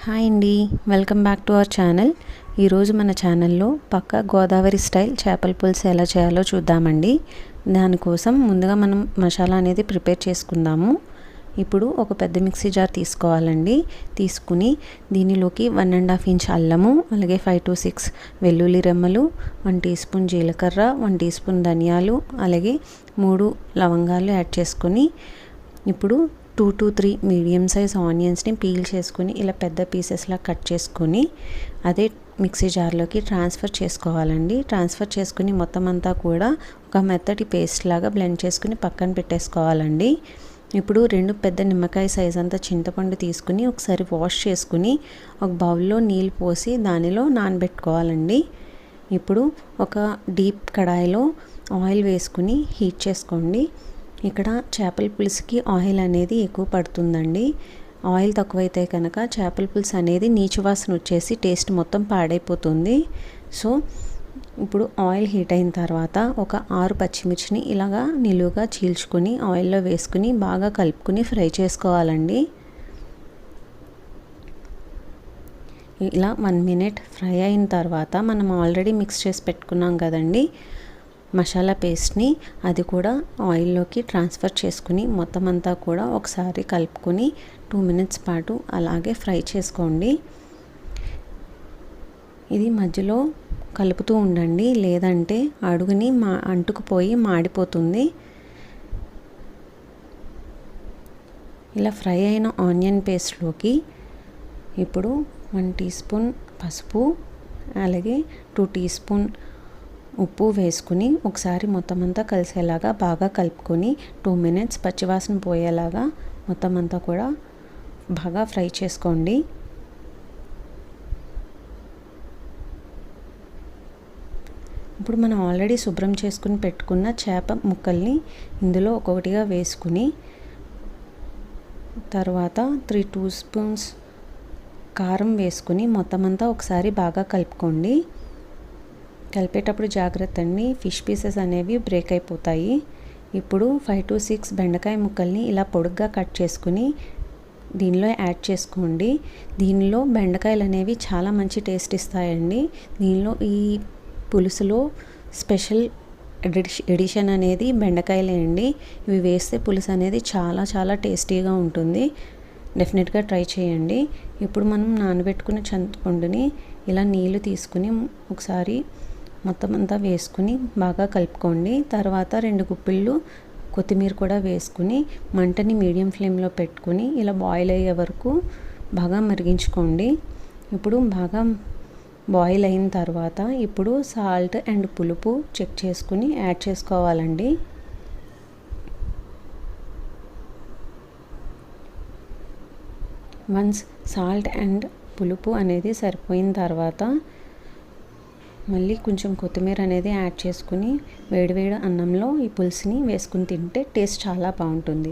Hi అండి, welcome back to our channel. ఈరోజు మన ఛానల్లో పక్కా గోదావరి స్టైల్ చేపల పులుసు ఎలా చేయాలో చూద్దామండి. దానికోసం ముందుగా మనం మసాలా అనేది ప్రిపేర్ చేసుకుందాము. ఇప్పుడు ఒక పెద్ద మిక్సీ జార్ తీసుకోవాలండి. తీసుకుని దీనిలోకి 1.5 ఇంచ్ అల్లము, అలాగే 5 to 6 వెల్లుల్లి రెమ్మలు, 1 టీ స్పూన్ జీలకర్ర, 1 టీ స్పూన్ ధనియాలు, అలాగే 3 లవంగాలు యాడ్ చేసుకొని ఇప్పుడు 2 to 3 మీడియం సైజ్ ఆనియన్స్ని పీల్ చేసుకొని ఇలా పెద్ద పీసెస్లా కట్ చేసుకొని అదే మిక్సీ జార్లోకి ట్రాన్స్ఫర్ చేసుకోవాలండి. ట్రాన్స్ఫర్ చేసుకుని మొత్తం అంతా కూడా ఒక మెత్తటి పేస్ట్ లాగా బ్లెండ్ చేసుకుని పక్కన పెట్టేసుకోవాలండి. ఇప్పుడు 2 పెద్ద నిమ్మకాయ సైజ్ అంతా చింతపండు తీసుకుని ఒకసారి వాష్ చేసుకుని ఒక బౌల్లో నీళ్ళు పోసి దానిలో నానబెట్టుకోవాలండి. ఇప్పుడు ఒక డీప్ కడాయిలో ఆయిల్ వేసుకుని హీట్ చేసుకోండి. ఇక్కడ చేపల పులుసుకి ఆయిల్ అనేది ఎక్కువ పడుతుందండి. ఆయిల్ తక్కువైతే కనుక చేపల పులుసు అనేది నీచు వాసన వచ్చేసి టేస్ట్ మొత్తం పాడైపోతుంది. సో ఇప్పుడు ఆయిల్ హీట్ అయిన తర్వాత ఒక 6 పచ్చిమిర్చిని ఇలాగా నిలువుగా చీల్చుకొని ఆయిల్లో వేసుకుని బాగా కలుపుకొని ఫ్రై చేసుకోవాలండి. ఇలా 1 minute ఫ్రై అయిన తర్వాత మనం ఆల్రెడీ మిక్స్ చేసి పెట్టుకున్నాం కదండి మసాలా పేస్ట్ని, అది కూడా ఆయిల్లోకి ట్రాన్స్ఫర్ చేసుకుని మొత్తం అంతా కూడా ఒకసారి కలుపుకొని 2 minutes పాటు అలాగే ఫ్రై చేసుకోండి. ఇది మధ్యలో కలుపుతూ ఉండండి, లేదంటే అడుగుని అంటుకుపోయి మాడిపోతుంది. ఇలా ఫ్రై అయిన ఆనియన్ పేస్ట్లోకి ఇప్పుడు 1 టీ స్పూన్ పసుపు, అలాగే 2 టీ స్పూన్ ఉప్పు వేసుకుని ఒకసారి మొత్తం అంతా కలిసేలాగా బాగా కలుపుకొని 2 minutes పచ్చివాసన పోయేలాగా మొత్తం అంతా కూడా బాగా ఫ్రై చేసుకోండి. ఇప్పుడు మనం ఆల్రెడీ శుభ్రం చేసుకుని పెట్టుకున్న చేప ముక్కల్ని ఇందులో ఒక్కొక్కటిగా వేసుకుని తర్వాత 2 స్పూన్స్ కారం వేసుకుని మొత్తం అంతా ఒకసారి బాగా కలుపుకోండి. కలిపేటప్పుడు జాగ్రత్త అండి, ఫిష్ పీసెస్ అనేవి బ్రేక్ అయిపోతాయి. ఇప్పుడు 5 to 6 బెండకాయ ముక్కల్ని ఇలా పొడుగ్గా కట్ చేసుకుని దీనిలో యాడ్ చేసుకోండి. దీనిలో బెండకాయలు అనేవి చాలా మంచి టేస్ట్ ఇస్తాయండి. దీనిలో ఈ పులుసులో స్పెషల్ ఎడిషన్ అనేది బెండకాయలే అండి. ఇవి వేస్తే పులుసు అనేది చాలా చాలా టేస్టీగా ఉంటుంది. డెఫినెట్గా ట్రై చేయండి. ఇప్పుడు మనం నానబెట్టుకున్న చింతపండుని ఇలా నీళ్ళు తీసుకుని ఒకసారి మొత్తం అంతా వేసుకుని బాగా కలుపుకోండి. తర్వాత 2 గుప్పిళ్ళు కొత్తిమీర కూడా వేసుకుని మంటని మీడియం ఫ్లేమ్లో పెట్టుకుని ఇలా బాయిల్ అయ్యే వరకు బాగా మరిగించుకోండి. ఇప్పుడు బాగా బాయిల్ అయిన తర్వాత ఇప్పుడు సాల్ట్ అండ్ పులుపు చెక్ చేసుకుని యాడ్ చేసుకోవాలండి. వన్స్ సాల్ట్ అండ్ పులుపు అనేది సరిపోయిన తర్వాత మళ్ళీ కొంచెం కొత్తిమీర అనేది యాడ్ చేసుకుని వేడివేడి అన్నంలో ఈ పులుసుని వేసుకుని తింటే టేస్ట్ చాలా బాగుంటుంది.